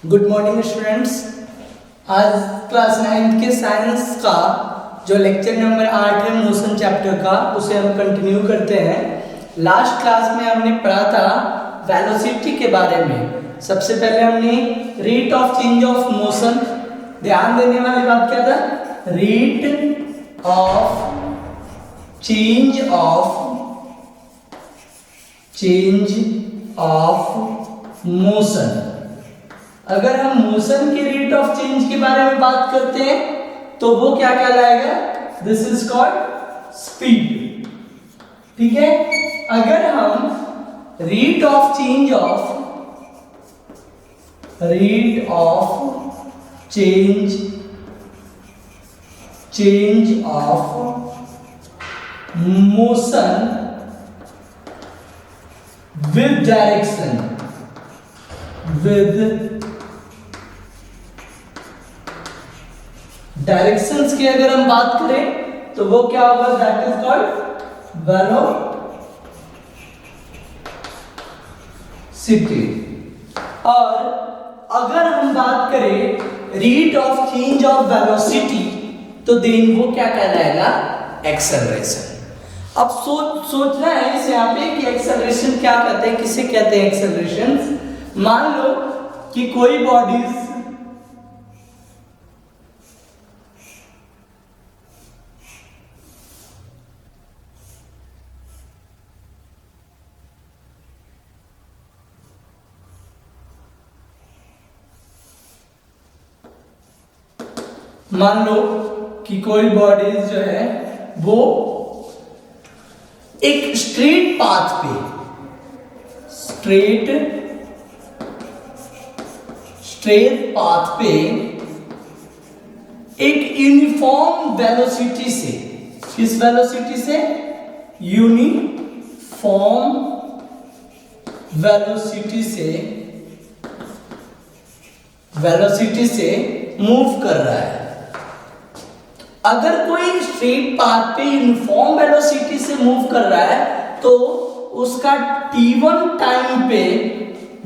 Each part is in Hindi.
Good morning students. आज क्लास 9 के साइंस का जो लेक्चर नंबर 8 है मोशन चैप्टर का, उसे हम कंटिन्यू करते हैं। लास्ट क्लास में हमने पढ़ा था वेलोसिटी के बारे में। सबसे पहले हमने rate of change of motion, ध्यान देने वाली बात क्या था, rate of change of motion. अगर हम मोशन के रेट ऑफ चेंज के बारे में बात करते हैं तो वो क्या कहलाएगा, दिस इज कॉल्ड स्पीड। ठीक है, अगर हम rate of change of motion with directions की अगर हम बात करें तो वो क्या होगा, दैट इज कॉल्ड वेलोसिटी। और अगर हम बात करें rate of change of velocity तो देन वो क्या कहलाएगा, एक्सेलरेशन। अब सोचना है इस यहाँ पे कि एक्सेलरेशन क्या कहते हैं, किसे कहते हैं एक्सेलरेशन। मान लो कि कोई बॉडीज जो है वो एक स्ट्रेट पाथ पे एक यूनिफॉर्म वेलोसिटी से, किस वेलोसिटी से, यूनिफॉर्म वेलोसिटी से मूव कर रहा है। अगर कोई स्ट्रेट पाथ पे यूनिफॉर्म वेलोसिटी से मूव कर रहा है तो उसका t1 टाइम पे,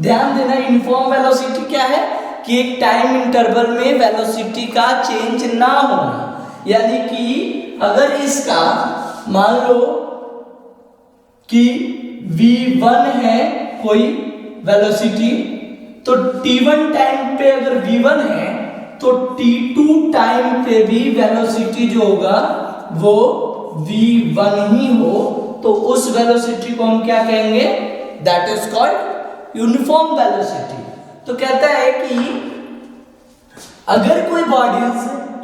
ध्यान देना, यूनिफॉर्म वेलोसिटी क्या है कि एक टाइम इंटरवल में वेलोसिटी का चेंज ना होना। यानी कि अगर इसका मान लो कि v1 है कोई वेलोसिटी, तो t1 टाइम पे अगर v1 है तो t2 टाइम पे भी वेलोसिटी जो होगा वो v1 ही हो, तो उस वेलोसिटी को हम क्या कहेंगे, that is called uniform velocity. तो कहता है कि अगर कोई बॉडीज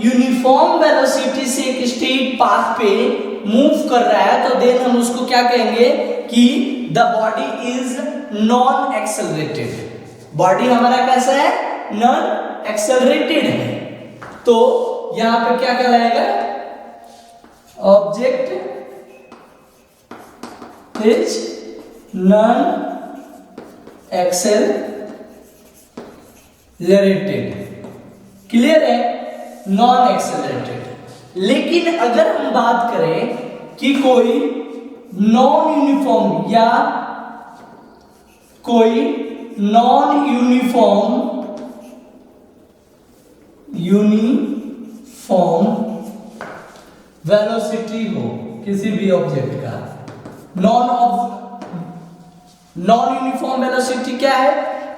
यूनिफॉर्म वेलोसिटी से एक स्ट्रेट पाथ पे मूव कर रहा है तो देन हम उसको क्या कहेंगे कि the body is non accelerated. Body हमारा कैसा है, नॉन एक्सेलरेटेड है। तो यहां पे क्या कहलाएगा, object is non accelerated. Clear है, नॉन एक्सेलरेटेड। लेकिन अगर हम बात करें कि कोई नॉन यूनिफॉर्म या कोई नॉन यूनिफॉर्म वेलोसिटी हो किसी भी ऑब्जेक्ट का, नॉन यूनिफॉर्म वेलोसिटी क्या है,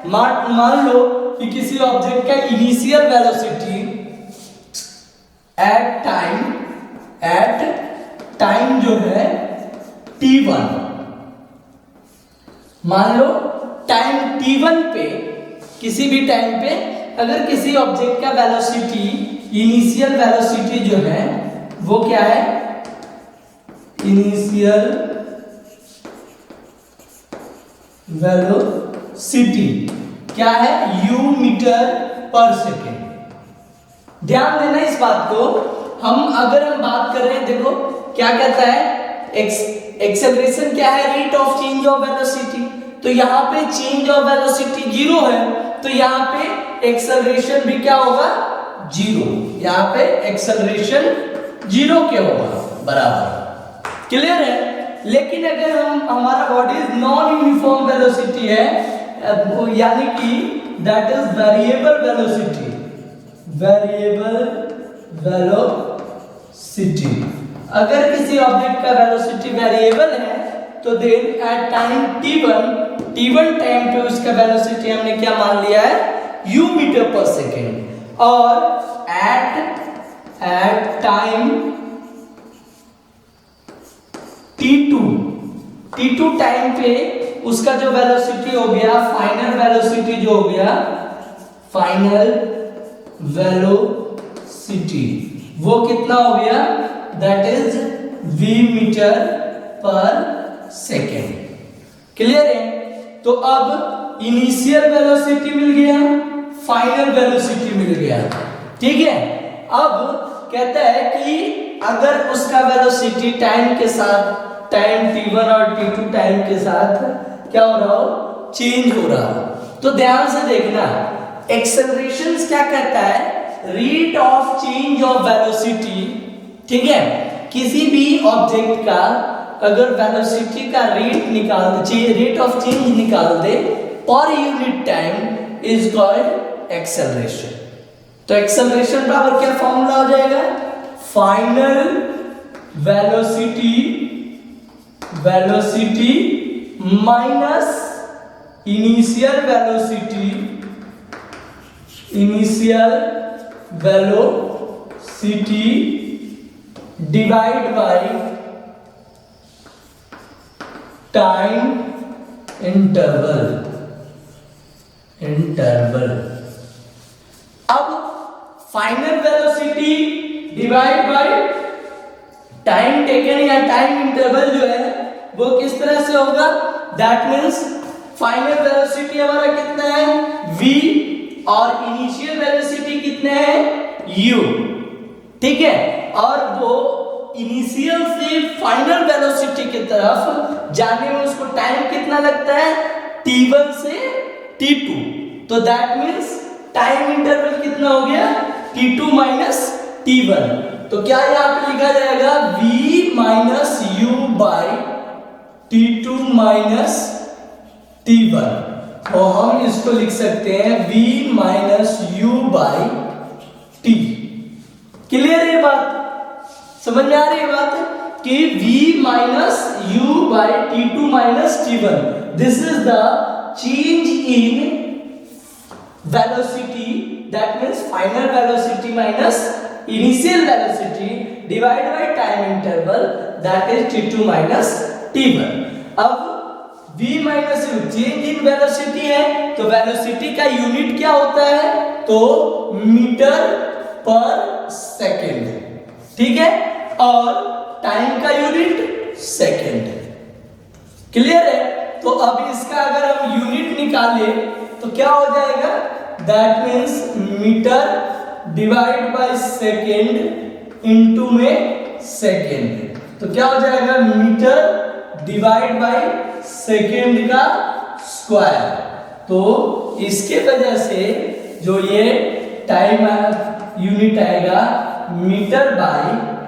मान लो कि किसी ऑब्जेक्ट का इनिशियल वेलोसिटी एट टाइम जो है t1, मान लो टाइम t1 पे, किसी भी टाइम पे अगर किसी ऑब्जेक्ट का वेलोसिटी, इनिशियल वेलोसिटी जो है वो क्या है, इनिशियल वेलोसिटी क्या है, u मीटर पर सेकेंड। ध्यान देना इस बात को। अगर हम बात कर रहे हैं, देखो क्या कहता है, एक्सेलरेशन क्या है, rate of change of velocity. तो यहाँ पे चेंज ऑफ वेलोसिटी 0 है, तो यहाँ पे एक्सेलरेशन भी क्या होगा, 0। यहाँ पे एक्सेलरेशन 0 के होगा बराबर। क्लियर है। लेकिन अगर हमारा बॉडी नॉन यूनिफॉर्म वेलोसिटी है, यानी कि that is variable velocity, variable velocity. अगर किसी ऑब्जेक्ट का वेलोसिटी वेरिएबल है तो then at time t1 time पे उसका वेलोसिटी हमने क्या मान लिया है, u मीटर पर सेकेंड, और एट टाइम t2 टाइम पे उसका जो वेलोसिटी हो गया, फाइनल वेलोसिटी जो हो गया, फाइनल वेलोसिटी वो कितना हो गया, दैट इज v मीटर पर सेकेंड। क्लियर है? तो अब इनिशियल वेलोसिटी मिल गया, फाइनल वेलोसिटी मिल गया, ठीक है। अब कहता है कि अगर उसका वेलोसिटी टाइम के साथ, टाइम t1 और t2 टाइम के साथ क्या हो रहा हो, चेंज हो रहा हो, तो ध्यान से देखना, एक्सेलरेशन क्या कहता है, rate of change of velocity, ठीक है। किसी भी ऑब्जेक्ट का अगर वेलोसिटी का रेट निकाल दे, रेट ऑफ चेंज निकाल दे per unit time is called acceleration. तो एक्सेलरेशन बराबर क्या फॉर्मूला हो जाएगा, final velocity minus initial velocity divide by time interval. अब final velocity divide by time taken या टाइम इंटरवल जो है वो किस तरह से होगा, दैट मींस फाइनल वेलोसिटी हमारा कितना है v और इनिशियल वेलोसिटी कितना है u, ठीक है। और वो इनिशियल से फाइनल वेलोसिटी की तरफ जाने में उसको टाइम कितना लगता है, t1 से t2, तो दैट मींस टाइम इंटरवल कितना हो गया, t2 माइनस t1। तो क्या यहाँ पे लिखा जाएगा v minus u by t2 minus t1, और हम इसको लिख सकते हैं v minus u by t। Clear है बात, समझ में आ रही है बात कि v minus u by t2 minus t1, this is the change in velocity, that means final velocity minus initial velocity divide by time interval, that is t2 minus t1। अब v minus u change in velocity है, तो वेलोसिटी का यूनिट क्या होता है, तो मीटर पर सेकेंड, ठीक है, और टाइम का यूनिट सेकेंड। क्लियर है? तो अब इसका अगर हम यूनिट निकाले तो क्या हो जाएगा, that means metre divide by second into में सेकेंड, तो क्या हो जाएगा, मीटर डिवाइड बाय सेकेंड का स्क्वायर। तो इसके वजह से जो ये टाइम यूनिट आएगा मीटर बाय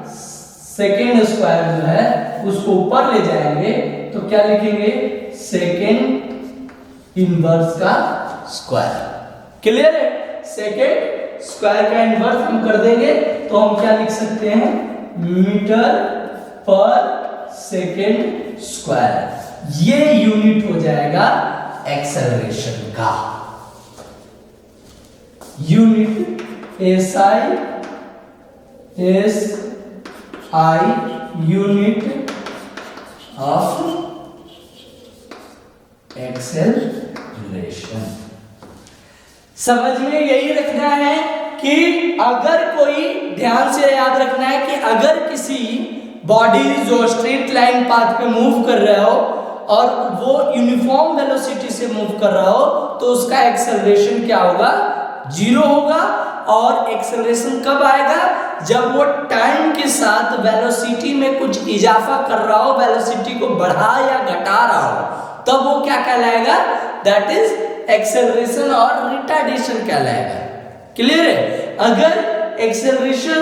सेकेंड स्क्वायर जो है उसको ऊपर ले जाएंगे, तो क्या लिखेंगे, सेकेंड इनवर्स का स्क्वायर। क्लियर है? सेकेंड स्क्वायर का इनवर्स हम कर देंगे तो हम क्या लिख सकते हैं, मीटर पर सेकेंड स्क्वायर। ये यूनिट हो जाएगा एक्सेलरेशन का, unit SI unit of acceleration. समझ में यही रखना है कि अगर कोई, ध्यान से याद रखना है कि अगर किसी बॉडी जो स्ट्रेट लाइन पाथ पे मूव कर रहा हो और वो यूनिफॉर्म वेलोसिटी से मूव कर रहा हो, तो उसका एक्सेलरेशन क्या होगा, जीरो होगा। और एक्सेलरेशन कब आएगा, जब वो टाइम के साथ वेलोसिटी में कुछ इजाफा कर रहा हो, वेलोसिटी को बढ़ा या घटा रहा हो, तब वो क्या कहलाएगा, दैट इज एक्सेलरेशन और रिटार्डेशन कहलाएगा। क्लियर है? अगर एक्सेलरेशन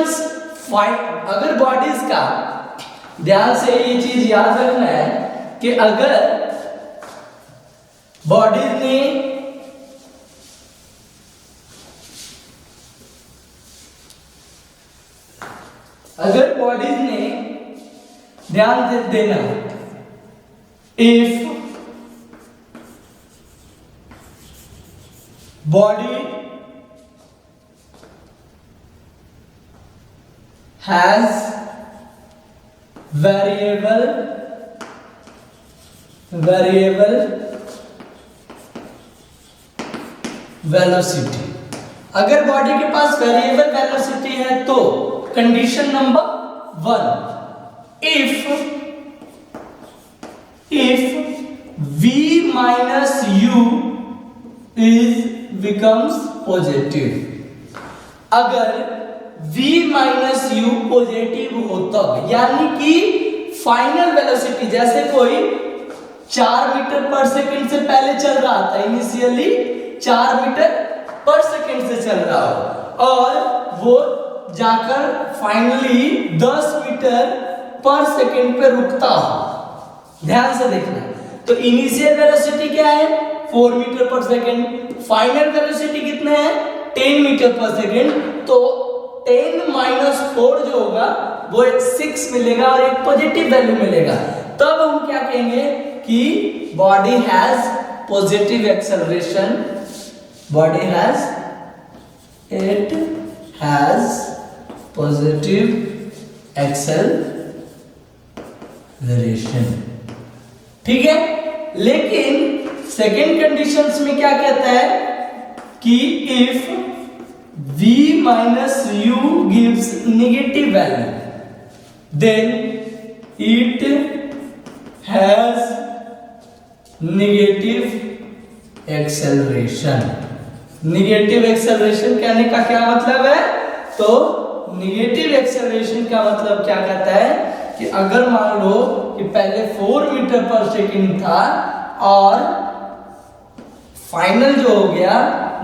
अगर बॉडीज का, ध्यान से ये चीज याद रखना है कि अगर बॉडीज ने ध्यान देना, if body has variable velocity, अगर बॉडी के पास वेरिएबल वेलोसिटी है तो condition number 1, if v minus u becomes positive, अगर v माइनस u पॉजिटिव हो तब, यानी कि फाइनल वेलोसिटी, जैसे कोई 4 मीटर पर सेकंड से पहले चल रहा था, इनिशियली 4 मीटर पर सेकंड से चल रहा हो और वो जाकर फाइनली 10 मीटर पर सेकंड पे रुकता हो। ध्यान से देखना, तो इनिशियल वेलोसिटी क्या है 4 मीटर पर सेकंड, फाइनल वेलोसिटी कितना है 10 मीटर पर सेकंड, तो 10 माइनस 4 जो होगा वो 6 मिलेगा और एक पॉजिटिव वैल्यू मिलेगा। तब हम क्या कहेंगे कि body has positive acceleration, body has positive acceleration. ठीक है, लेकिन सेकेंड कंडीशंस में क्या कहता है कि if v minus u gives negative value, then it has negative acceleration। Negative acceleration कहने का क्या मतलब है, तो नेगेटिव एक्सेलरेशन का मतलब क्या कहता है कि अगर मान लो कि पहले 4 मीटर पर सेकंड था और फाइनल जो हो गया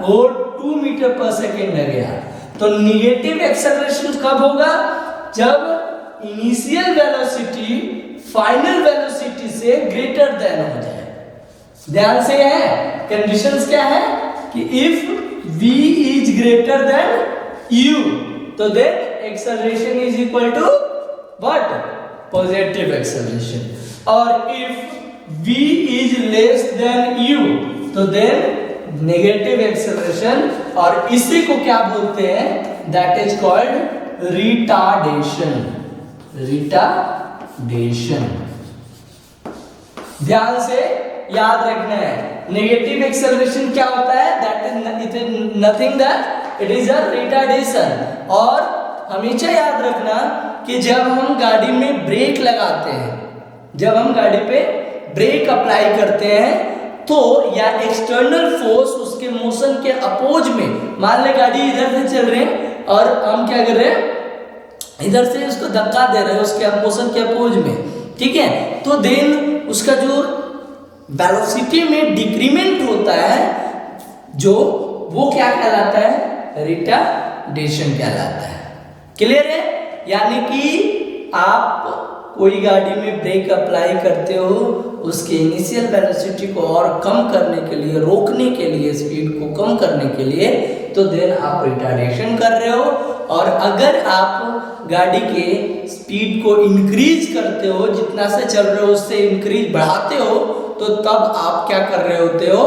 वो 2 मीटर पर सेकेंड लग गया, तो निगेटिव एक्सेलरेशन कब होगा, जब इनिशियल वेलोसिटी फाइनल वेलोसिटी से ग्रेटर देन हो जाए। ध्यान से है, कंडीशंस क्या है कि if v is greater than u, तो then acceleration is equal to what, positive acceleration, और if v is less than u, तो देन नेगेटिव एक्सेलरेशन, और इसी को क्या बोलते हैं, दैट इज कॉल्ड रिटार्डेशन। ध्यान से याद रखना है, नेगेटिव एक्सेलरेशन क्या होता है, that is nothing that it is a retardation. और हमेशा याद रखना कि जब हम गाड़ी में ब्रेक लगाते हैं, जब हम गाड़ी पे ब्रेक अप्लाई करते हैं तो या एक्सटर्नल फोर्स उसके मोशन के अपोज में, मान ले गाड़ी इधर से चल रहे हैं और हम क्या कर रहे हैं, इधर से उसको धक्का दे रहे हैं उसके मोशन के अपोज में, ठीक है, तो देन उसका जो वेलोसिटी में डिक्रीमेंट होता है जो, वो क्या कहलाता है, रिटार्डेशन कहलाता है। क्लियर है, यानी कि आप कोई गाड़ी में ब्रेक अप्लाई करते हो, उसके इनिशियल वेलोसिटी को और कम करने के लिए, रोकने के लिए, स्पीड को कम करने के लिए, तो देन आप रिटार्डेशन कर रहे हो। और अगर आप गाड़ी के स्पीड को इंक्रीज करते हो, जितना से चल रहे हो उससे इंक्रीज बढ़ाते हो, तो तब आप क्या कर रहे होते हो,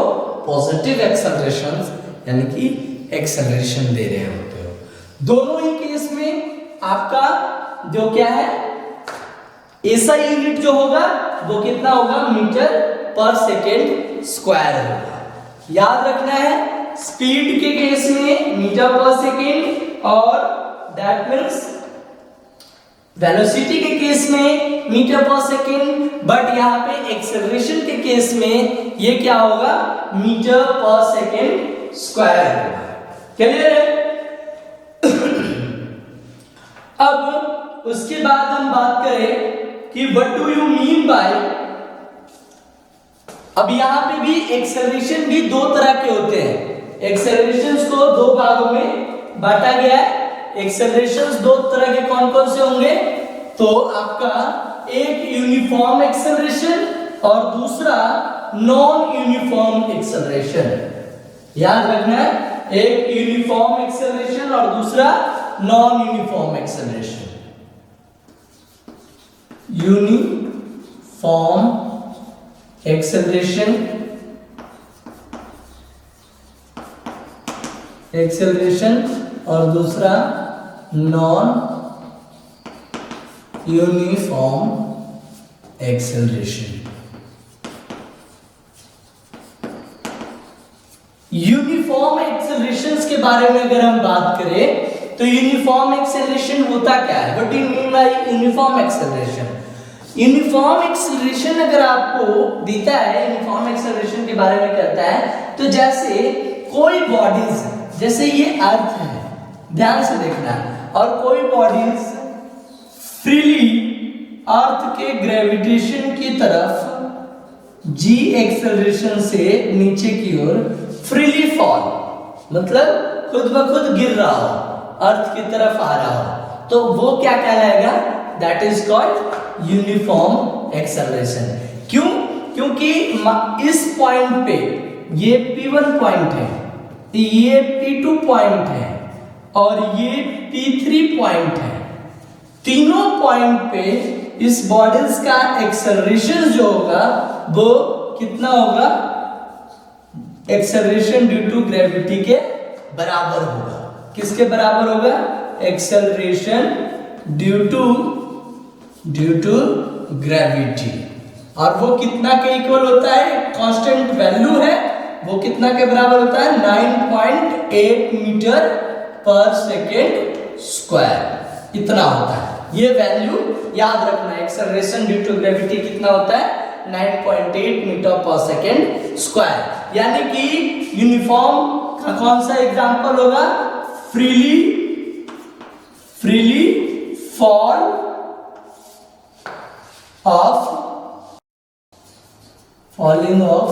पॉजिटिव एक्सेलरेशन, यानी कि एक्सेलरेशन दे रहे होते हो। दोनों ही केस में आपका जो क्या है, ऐसा यूनिट जो होगा वो कितना होगा, मीटर पर सेकेंड स्क्वायर होगा। याद रखना है, स्पीड के केस में मीटर पर सेकेंड और दैट मीन्स वेलोसिटी के केस में मीटर पर सेकेंड, बट यहाँ पे एक्सेलरेशन के केस में ये क्या होगा, मीटर पर सेकेंड स्क्वायर होगा। क्लियर है? अब उसके बाद हम बात करें कि what do you mean by, अब यहां पे भी एक्सेलरेशन भी दो तरह के होते हैं। एक्सेलरेशंस को दो भागों में बांटा गया है। एक्सेलरेशंस दो तरह के कौन कौन से होंगे, तो आपका एक यूनिफॉर्म एक्सेलरेशन और दूसरा नॉन यूनिफॉर्म एक्सेलरेशन। याद रखना है, एक यूनिफॉर्म एक्सेलरेशन और दूसरा non uniform acceleration. Uniform acceleration और दूसरा नॉन यूनिफॉर्म एक्सेलरेशन। यूनिफॉर्म एक्सेलरेशंस के बारे में अगर हम बात करें तो यूनिफॉर्म एक्सेलरेशन होता क्या है? What do you mean by uniform acceleration? Uniform acceleration अगर आपको देता है, यूनिफॉर्म एक्सेलरेशन के बारे में कहता है, तो जैसे कोई बॉडीज, जैसे ये अर्थ है, ध्यान से देखना, और कोई बॉडीज फ्रीली अर्थ के ग्रेविटेशन की तरफ जी एक्सेलरेशन से नीचे की ओर फ्रीली फॉल, मतलब खुद ब खुद गिर रहा हो, अर्थ की तरफ आ रहा हो, तो वो क्या कहलाएगा? That is called uniform acceleration. क्यों? क्योंकि इस पॉइंट पे ये P1 पॉइंट है, ये P2 पॉइंट है और ये P3 पॉइंट है। तीनों पॉइंट पे इस बॉडीज का एक्सेलरेशन जो होगा वो कितना होगा? एक्सेलरेशन ड्यू टू ग्रेविटी के बराबर होगा। किसके बराबर होगा? Acceleration due to gravity. और वो कितना के इक्वल होता है? कांस्टेंट वैल्यू है, वो कितना के बराबर होता है? 9.8 मीटर पर सेकेंड स्क्वायर, इतना होता है। ये वैल्यू याद रखना, एक्सेलरेशन ड्यू टू ग्रेविटी कितना होता है? 9.8 मीटर पर सेकेंड स्क्वायर। यानी कि यूनिफॉर्म का कौन सा एग्जांपल होगा? Freely fall falling of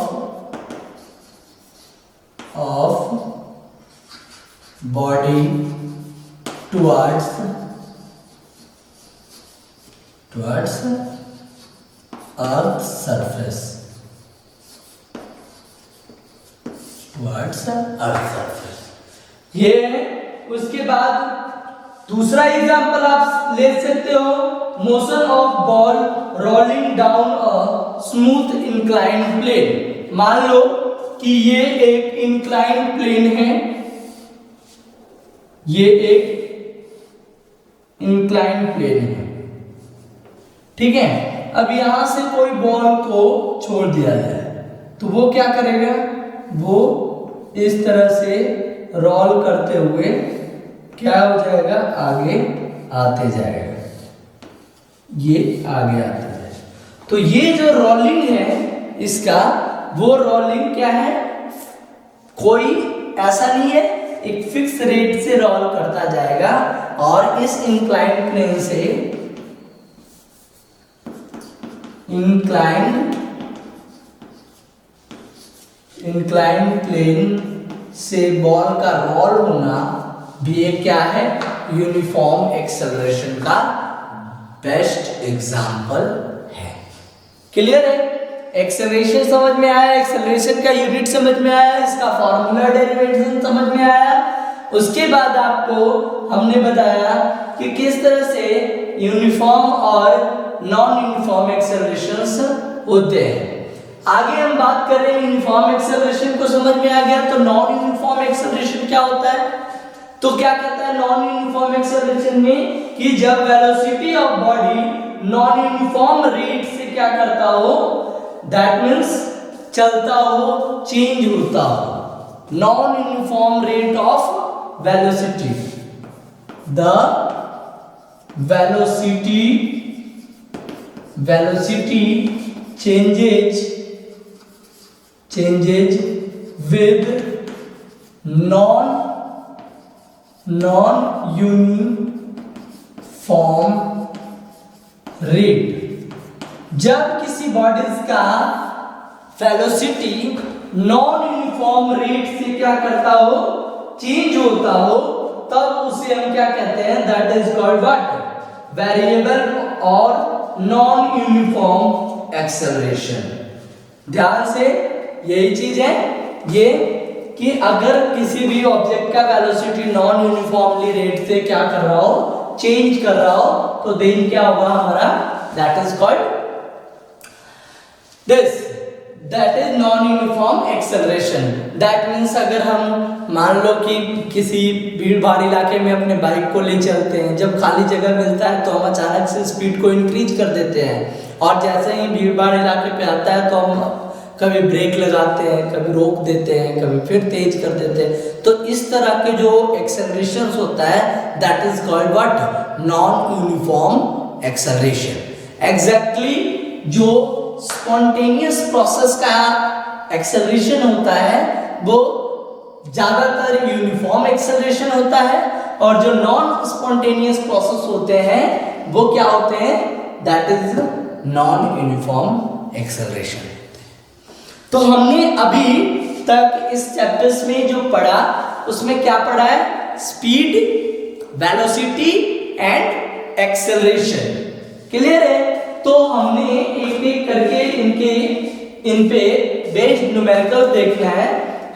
body towards earth surface, ये है। उसके बाद दूसरा एग्जांपल आप ले सकते हो, motion of ball rolling down a smooth inclined plane. मान लो कि ये एक इंक्लाइंड प्लेन है, ये एक इंक्लाइंड प्लेन है, ठीक है। अब यहां से कोई बॉल को छोड़ दिया जाए तो वो क्या करेगा? वो इस तरह से रोल करते हुए क्या हो जाएगा? आगे आते जाएगा, ये आगे आते जाएगा। तो ये जो रोलिंग है इसका, वो रोलिंग क्या है? कोई ऐसा नहीं है, एक फिक्स रेट से रोल करता जाएगा और इस इंक्लाइंड प्लेन से इंक्लाइंड प्लेन से बॉल का रोल होना भी एक क्या है? यूनिफॉर्म एक्सेलरेशन का बेस्ट एग्जांपल है। क्लियर है? एक्सेलरेशन समझ में आया, एक्सेलरेशन का यूनिट समझ में आया, इसका फॉर्मूला डेरिवेशन समझ में आया। उसके बाद आपको हमने बताया कि किस तरह से यूनिफॉर्म और नॉन यूनिफॉर्म एक्सेलरेशंस होते हैं। आगे हम बात कर रहे हैं, यूनिफॉर्म एक्सेलरेशन को समझ में आ गया, तो नॉन यूनिफॉर्म एक्सेलरेशन क्या होता है? तो क्या कहता है नॉन यूनिफॉर्म एक्सेलरेशन में? कि जब velocity of body non uniform rate से क्या करता हो, दैट मीन्स चलता हो, चेंज होता हो। Non uniform rate of velocity, the velocity changes with non-uniform rate। जब किसी बॉडीज का वेलोसिटी नॉन यूनिफॉर्म रेट से क्या करता हो, चेंज होता हो, तब उसे हम क्या कहते हैं? That is called what? Variable और नॉन यूनिफॉर्म एक्सेलरेशन। ध्यान से यही चीज है ये कि अगर किसी भी ऑब्जेक्ट का वेलोसिटी नॉन यूनिफॉर्मली रेट से क्या कर रहा हो, चेंज कर रहा हो, तो देन क्या होगा? हमारा that is called this, that is non uniform acceleration. That means अगर हम मान लो कि किसी भीड़ भाड़ इलाके में अपने बाइक को ले चलते हैं, जब खाली जगह मिलता है तो हम अचानक से स्पीड को इंक्रीज कर देते हैं, और जैसे ही भीड़ भाड़ इलाके पे आता है तो हम कभी ब्रेक लगाते हैं, कभी रोक देते हैं, कभी फिर तेज कर देते हैं। तो इस तरह के जो एक्सेलरेशन होता है that is called what, non uniform acceleration. Exactly जो स्पॉन्टेनियस प्रोसेस का एक्सेलरेशन होता है वो ज्यादातर यूनिफॉर्म एक्सेलरेशन होता है, और जो नॉन स्पॉन्टेनियस प्रोसेस होते हैं वो क्या होते हैं, that is non uniform acceleration. तो हमने अभी तक इस चैप्टर्स में जो पढ़ा उसमें क्या पढ़ा है, speed, velocity and acceleration. Clear है? तो हमने एक एक करके इन पे बेस्ड न्यूमेरिकल देखना है।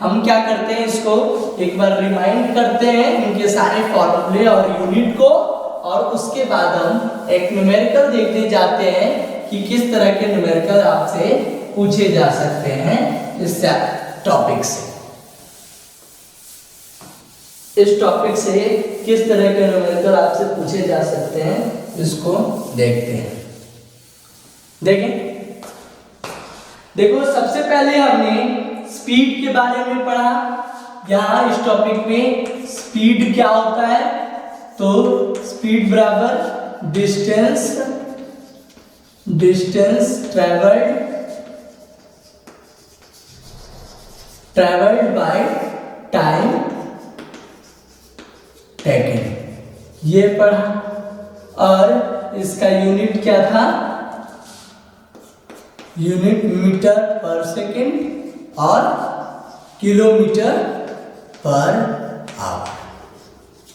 हम क्या करते हैं, इसको एक बार रिमाइंड करते हैं इनके सारे फॉर्मूले और यूनिट को, और उसके बाद हम एक न्यूमेरिकल देखने जाते हैं कि किस तरह के न्यूमेरिकल आपसे पूछे जा सकते हैं इस टॉपिक से। इस टॉपिक से किस तरह के न्यूमेरिकल आपसे पूछे जा सकते हैं इसको देखते हैं। देखें, देखो सबसे पहले हमने स्पीड के बारे में पढ़ा। यहां इस टॉपिक में स्पीड क्या होता है, तो स्पीड बराबर distance travelled by time taken, ये पढ़ा। और इसका यूनिट क्या था, यूनिट मीटर पर सेकेंड और किलोमीटर पर आवर,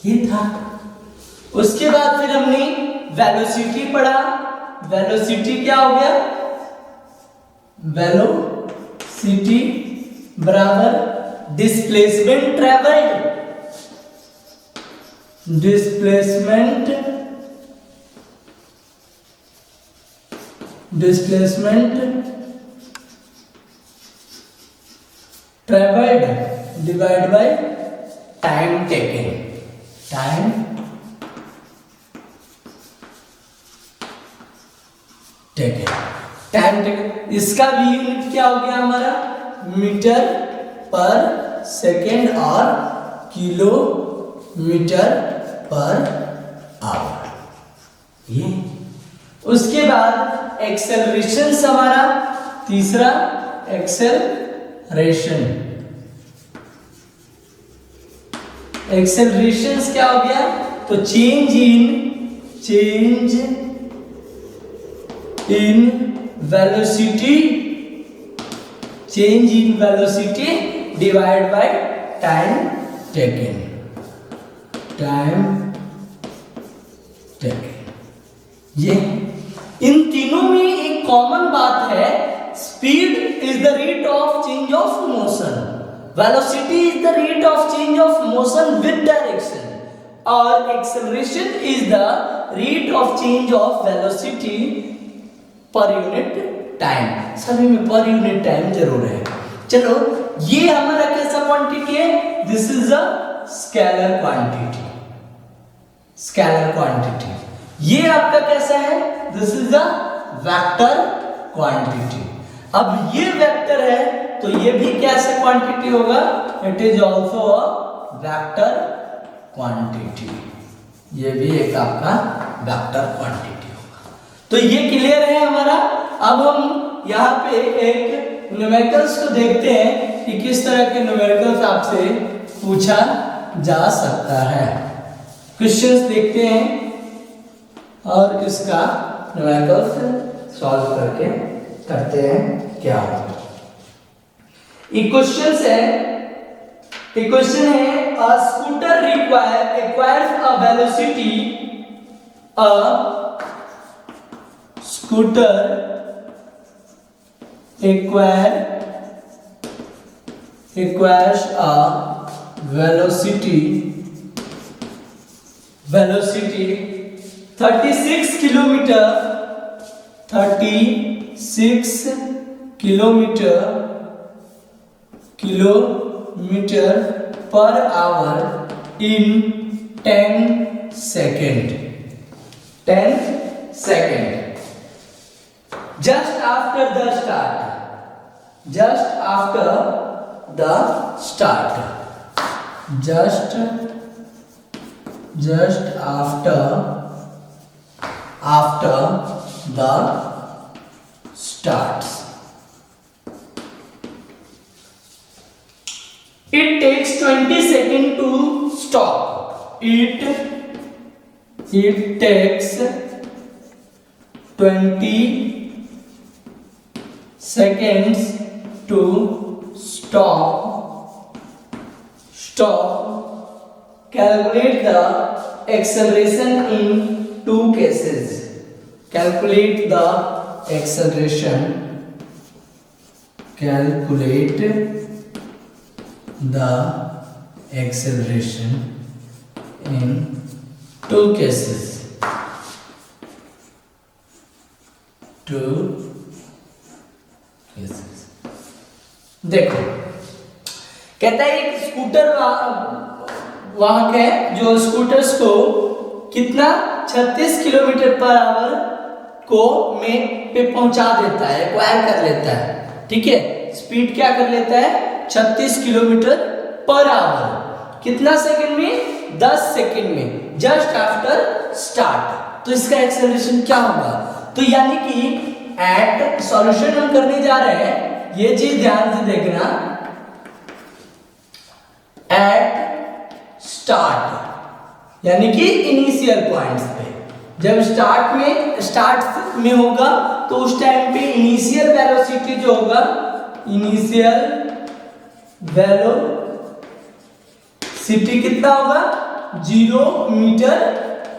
ये था। उसके बाद फिर हमने वेलोसिटी पढ़ा। वेलोसिटी क्या हो गया, वेलोसिटी बराबर displacement travelled, displacement travelled divide by time taken, time taken. इसका भी यूनिट क्या हो गया हमारा, मीटर पर सेकेंड और किलोमीटर पर आवर, ये। उसके बाद एक्सेलरेशन हमारा तीसरा, एक्सेलरेशन क्या हो गया, तो change in velocity divide by time taken, ये। इन तीनों में एक कॉमन बात है, speed is the rate of change of motion, velocity is the rate of change of motion with direction, और acceleration is the rate of change of velocity per unit time. सभी में पर यूनिट टाइम जरूर है। चलो, ये हमारा कैसा क्वांटिटी है, this is a scalar quantity. ये आपका कैसा है, this is a vector quantity. अब ये वेक्टर है तो ये भी कैसे क्वांटिटी होगा, it is also a vector quantity, ये भी एक आपका वेक्टर क्वांटिटी होगा। तो ये क्लियर है हमारा। अब हम यहाँ पे एक न्यूमेरिकल्स को देखते हैं कि किस तरह के न्यूमेरिकल्स आपसे पूछा जा सकता है। क्वेश्चंस देखते हैं और इसका न्यूमेरिकल्स सॉल्व करके करते हैं क्या होगा। एक क्वेश्चन है, a scooter acquires a velocity, a scooter acquires a velocity 36 kilometer 36 kilometre per hour in 10 second. Just after the start. Just after the start. It takes 20 seconds to stop. It takes 20 seconds to stop. Calculate the acceleration in two cases. Calculate the acceleration in two cases. देखो, कहता है एक स्कूटर वाहक है जो स्कूटर्स को कितना 36 किलोमीटर पर आवर को पे पहुंचा देता है, एक्वायर कर लेता है। ठीक है, स्पीड क्या कर लेता है 36 किलोमीटर पर आवर। कितना सेकंड में? 10 सेकंड में, जस्ट आफ्टर स्टार्ट। तो इसका एक्सेलरेशन क्या होगा? तो यानी कि एट सॉल्यूशन हम करने जा रहे हैं, ये चीज ध्यान से देखना। एट स्टार्ट यानी कि इनिशियल पॉइंट्स पे, जब स्टार्ट में होगा तो उस टाइम पे इनिशियल वेलोसिटी जो होगा, इनिशियल वेलोसिटी कितना होगा? 0 मीटर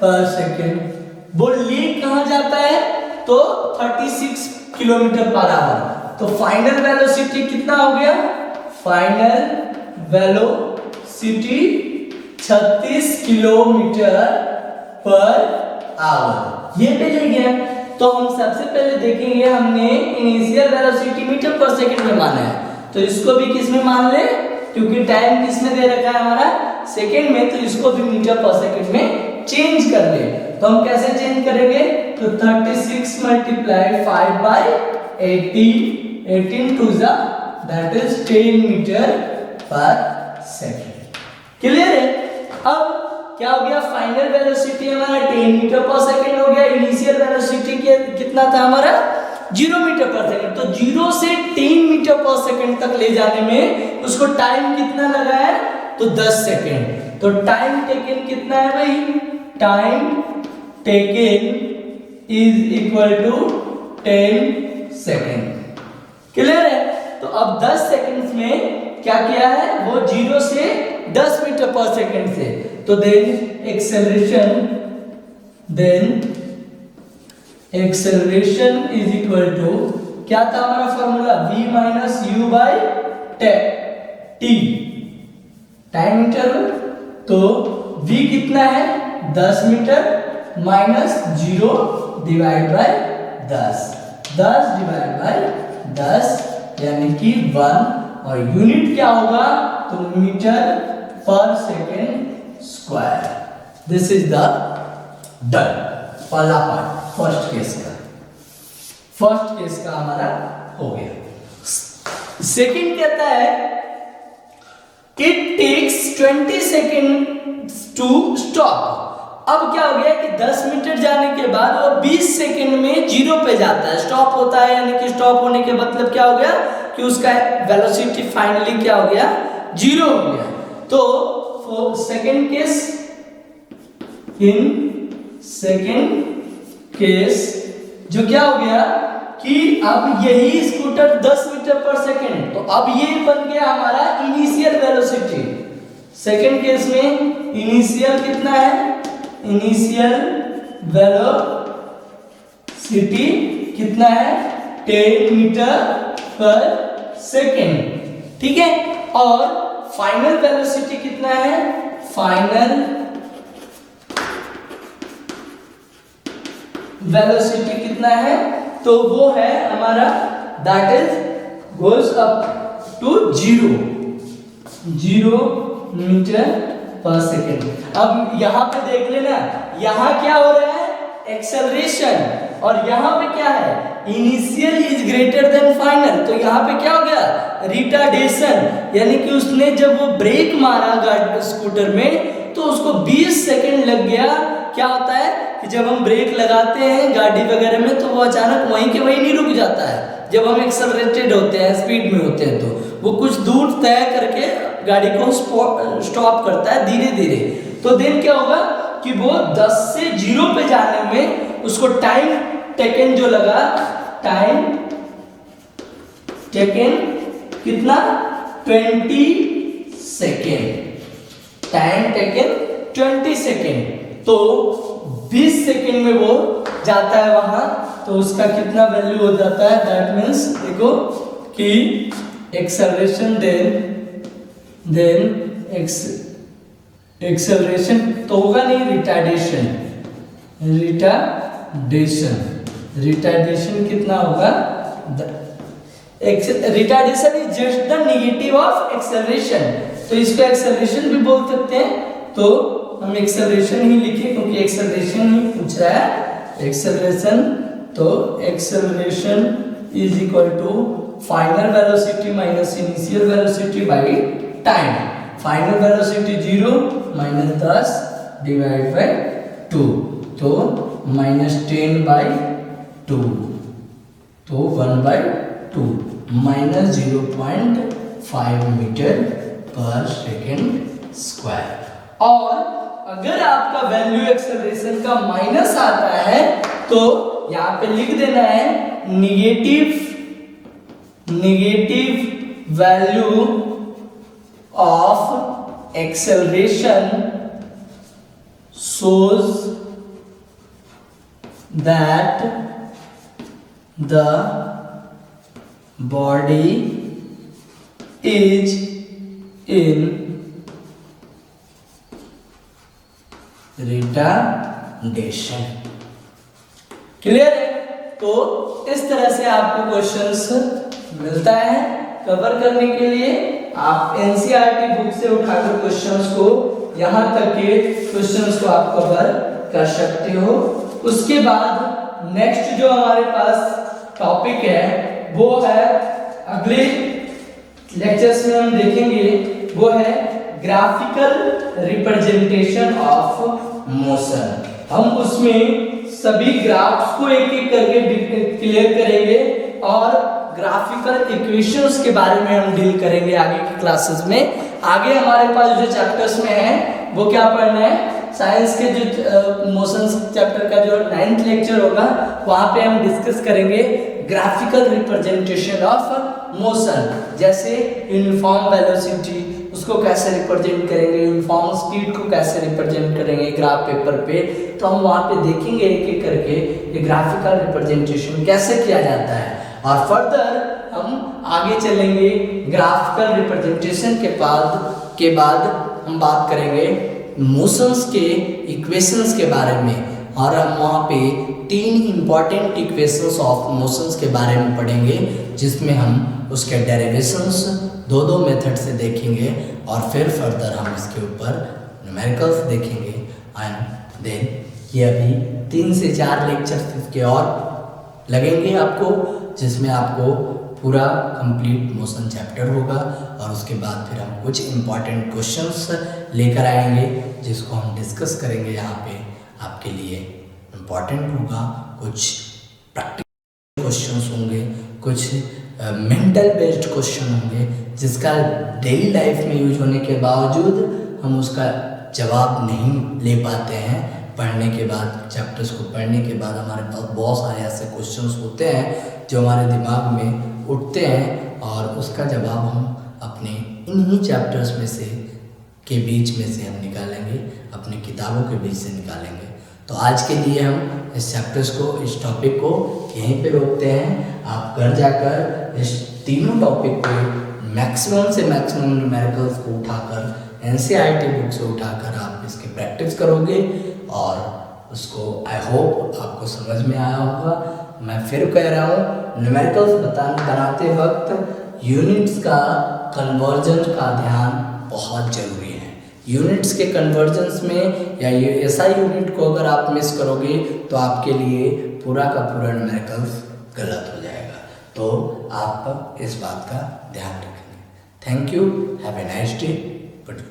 पर सेकेंड। वो लीक कहां जाता है? तो 36 किलोमीटर पर आवर। तो फाइनल वेलोसिटी कितना हो गया? Final velocity 36 kilometre per hour. ये पे ले गया। तो हम सबसे पहले देखेंगे, हमने इनिशियल वेलोसिटी मीटर पर सेकंड में माना है, तो इसको भी किस में मान ले? क्योंकि टाइम किस में दे रखा है हमारा? सेकंड में, तो इसको भी मीटर पर सेकंड में चेंज कर ले। तो हम कैसे चेंज करेंगे? तो 36 मल्टीप्लाई 5/18 टू ज़ा दैट इज 10 मीटर पर सेकंड। क्लियर है? अब क्या हो गया? फाइनल वेलोसिटी हमारा 10 मीटर पर सेकंड हो गया। इनिशियल वेलोसिटी कितना था हमारा? 0 मीटर पर सेकंड। तो 0 से 10 मीटर पर सेकंड तक ले जाने में उसको टाइम कितना लगा है? तो 10 सेकंड। तो टाइम टेकन कितना है भाई? Time taken is equal to 10 second. Clear है? तो अब 10 सेकंड्स में क्या किया है? वो 0 से 10 मीटर पर सेकंड से, तो then acceleration is equal to, क्या था हमारा formula? v minus u by t, time metre. तो v कितना है? 10 metre minus 0 divide by 10 divide by 10 यानी कि 1, और यूनिट क्या होगा? तो मीटर पर second square. This is the done पहला पार्ट, फर्स्ट केस का हमारा हो गया। सेकंड कहता है it takes 20 second to stop. अब क्या हो गया कि 10 मीटर जाने के बाद वो 20 सेकेंड में 0 पे जाता है, स्टॉप होता है। यानी कि स्टॉप होने के मतलब क्या हो गया कि उसका वेलोसिटी फाइनली क्या हो गया? 0 हो गया। तो सेकेंड केस जो क्या हो गया कि अब यही स्कूटर 10 मीटर पर सेकेंड, तो अब ये बन गया हमारा इनिशियल वेलोसिटी। सेकेंड केस में इनिशियल कितना है? इनिशियल वेलोसिटी कितना है? 10 मीटर पर सेकेंड। ठीक है, और फाइनल वेलोसिटी कितना है? फाइनल वेलोसिटी कितना है? तो वो है हमारा that is goes up to 0 metre पर सेकेंड। अब यहाँ पे देख लेना, यहाँ क्या हो रहा है, एक्सेलरेशन, और यहाँ पे क्या है, initial is greater then final. तो यहाँ पे क्या हो गया, रिटार्डेशन, यानी कि उसने जब वो ब्रेक मारा गाड़ी स्कूटर में तो उसको 20 सेकेंड लग गया। क्या होता है कि जब हम ब्रेक लगाते हैं गाड़ी वगैरह में तो वो अचानक वहीं के वहीं नहीं रुक जाता है। जब हम एक्सेलरेटेड होते हैं, स्पीड में होते हैं, तो वो कुछ दूर तय करके गाड़ी को स्टॉप करता है धीरे धीरे। तो देन क्या होगा कि वो 10 से 0 पे जाने में उसको टाइम टेकन जो लगा, टाइम टेकन कितना, 20 सेकेंड, टाइम टेकन 20 सेकेंड। तो 20 सेकेंड में वो जाता है वहां, तो उसका कितना वैल्यू हो जाता है, दैट मीन्स देखो कि एक्सेलरेशन देन एक्सेलरेशन तो होगा नहीं, रिटार्डेशन कितना होगा, retardation is just the negative of acceleration. तो इसको एक्सेलरेशन भी बोल सकते हैं, तो हम एक्सेलरेशन ही लिखे क्योंकि एक्सेलरेशन ही पूछ रहा है। एक्सेलरेशन, तो acceleration is equal to final velocity minus initial velocity by time. Final velocity 0 minus 10 divide by 2, तो माइनस 10 बाई 2, तो 1/2 माइनस 0.5 मीटर पर सेकेंड स्क्वायर। और अगर आपका वैल्यू एक्सेलरेशन का माइनस आता है तो यहां पे लिख देना है negative value of acceleration shows that the body is in retardation। Clear है? तो इस तरह से आपको क्वेश्चंस मिलता है। कवर करने के लिए आप एनसीईआरटी बुक से उठाकर क्वेश्चंस को, यहां तक के क्वेश्चंस को आप कवर कर सकते हो। उसके बाद नेक्स्ट जो हमारे पास टॉपिक है वो है, अगले लेक्चर्स में हम देखेंगे, वो है ग्राफिकल रिप्रेजेंटेशन ऑफ मोशन। हम उसमें सभी ग्राफ्स को एक एक करके क्लियर करेंगे और ग्राफिकल इक्वेशंस के बारे में हम डील करेंगे आगे की क्लासेस में। आगे हमारे पास जो चैप्टर्स में है वो क्या पढ़ना है, साइंस के जो मोशंस चैप्टर का जो 9th लेक्चर होगा वहां पे हम डिस्कस करेंगे ग्राफिकल रिप्रेजेंटेशन ऑफ मोशन। जैसे यूनिफॉर्म वेलोसिटी, उसको कैसे रिप्रेजेंट करेंगे, यूनिफॉर्म स्पीड को कैसे रिप्रेजेंट करेंगे ग्राफ पेपर पे। तो हम वहां पे देखेंगे एक एक करके ये ग्राफिकल रिप्रेजेंटेशन कैसे किया जाता है। और फर्दर हम आगे चलेंगे, ग्राफिकल रिप्रेजेंटेशन के बाद हम बात करेंगे मोशंस के इक्वेशंस के बारे में, और हम वहाँ पे 3 इंपॉर्टेंट इक्वेशंस ऑफ मोशंस के बारे में पढ़ेंगे, जिसमें हम उसके डेरिवेशंस दो मेथड से देखेंगे और फिर फर्दर हम इसके ऊपर न्यूमेरिकल्स देखेंगे। एंड देन ये अभी 3 से 4 लेक्चर्स इसके और लगेंगे आपको, जिसमें आपको पूरा कंप्लीट मोशन चैप्टर होगा। और उसके बाद फिर हम कुछ इम्पॉर्टेंट क्वेश्चंस लेकर आएंगे जिसको हम डिस्कस करेंगे। यहाँ पे आपके लिए इम्पॉर्टेंट होगा, कुछ प्रैक्टिकल क्वेश्चंस होंगे, कुछ मेंटल बेस्ड क्वेश्चन होंगे, जिसका डेली लाइफ में यूज होने के बावजूद हम उसका जवाब नहीं ले पाते हैं। पढ़ने के बाद, चैप्टर्स को पढ़ने के बाद हमारे पास बहुत सारे ऐसे क्वेश्चंस होते हैं जो हमारे दिमाग में उठते हैं, और उसका जवाब हम अपने इन्हीं चैप्टर्स में से के बीच में से हम निकालेंगे, अपनी किताबों के बीच से निकालेंगे। तो आज के लिए हम इस चैप्टर्स को, इस टॉपिक को यहीं पे रोकते हैं। आप घर जाकर इस तीनों टॉपिक को मैक्सिमम से मैक्सिमम न्यूमेरिकल्स को उठाकर, एनसीईआरटी बुक से उठाकर आप इसकी प्रैक्टिस करोगे, और उसको आई होप आपको समझ में आया होगा। मैं फिर कह रहा हूँ न्यूमेरिकल्स बनाते वक्त यूनिट्स का कन्वर्जन का ध्यान बहुत जरूरी है। यूनिट्स के कन्वर्जन्स में या ये एसआई यूनिट को अगर आप मिस करोगे तो आपके लिए पूरा का पूरा न्यूमेरिकल्स गलत हो जाएगा। तो आप इस बात का ध्यान रखेंगे। Thank you, have a nice day, good.